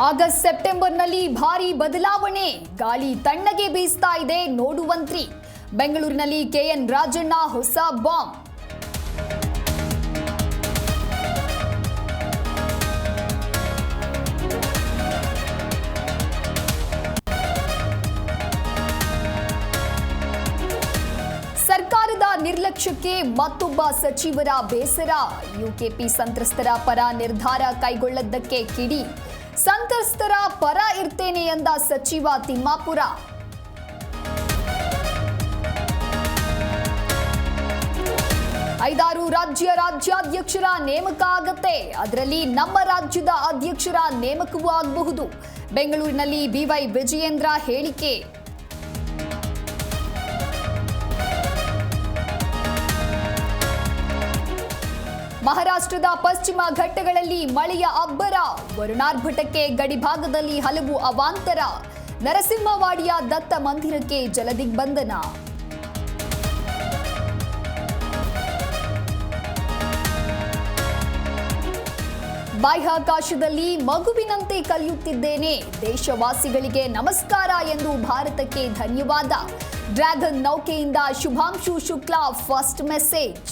August ಸೆಪ್ಟೆಂಬರ್ನಲ್ಲಿ ಭಾರಿ ಬದಲಾವಣೆ, ಗಾಳಿ ತಣ್ಣಗೆ ಬೀಸ್ತಾ ಇದೆ ನೋಡುವಂತ್ರಿ. ಬೆಂಗಳೂರಿನಲ್ಲಿ ಕೆಎನ್ ರಾಜಣ್ಣ ಹೊಸ ಬಾಂಬ್. ಸರ್ಕಾರದ ನಿರ್ಲಕ್ಷ್ಯಕ್ಕೆ ಮತ್ತೊಬ್ಬ ಸಚಿವರ ಬೇಸರ. ಯುಕೆಪಿ ಸಂತ್ರಸ್ತರ ಪರ ನಿರ್ಧಾರ ಕೈಗೊಳ್ಳದ್ದಕ್ಕೆ ಕಿಡಿ. ಸಂತ್ರಸ್ತರ ಪರ ಇರ್ತೇನೆ ಎಂದ ಸಚಿವ ತಿಮ್ಮಾಪುರ. ಐದಾರು ರಾಜ್ಯಾಧ್ಯಕ್ಷರ ನೇಮಕ ಆಗತ್ತೆ, ಅದರಲ್ಲಿ ನಮ್ಮ ರಾಜ್ಯದ ಅಧ್ಯಕ್ಷರ ನೇಮಕವೂ ಆಗಬಹುದು. ಬೆಂಗಳೂರಿನಲ್ಲಿ ಬಿವೈ ವಿಜಯೇಂದ್ರ ಹೇಳಿಕೆ. ಮಹಾರಾಷ್ಟ್ರದ ಪಶ್ಚಿಮ ಘಟ್ಟಗಳಲ್ಲಿ ಮಳೆಯ ಅಬ್ಬರ, ವರುಣಾರ್ಭಟಕ್ಕೆ ಗಡಿಭಾಗದಲ್ಲಿ ಹಲವು ಅವಾಂತರ. ನರಸಿಂಹವಾಡಿಯ ದತ್ತ ಮಂದಿರಕ್ಕೆ ಜಲದಿಗ್ಬಂಧನ. ಬಾಹ್ಯಾಕಾಶದಲ್ಲಿ ಮಗುವಿನಂತೆ ಕಲಿಯುತ್ತಿದ್ದೇನೆ, ದೇಶವಾಸಿಗಳಿಗೆ ನಮಸ್ಕಾರ ಎಂದು ಭಾರತಕ್ಕೆ ಧನ್ಯವಾದ. ಡ್ರ್ಯಾಗನ್ ನೌಕೆಯಿಂದ ಶುಭಾಂಶು ಶುಕ್ಲಾ ಫಸ್ಟ್ ಮೆಸೇಜ್.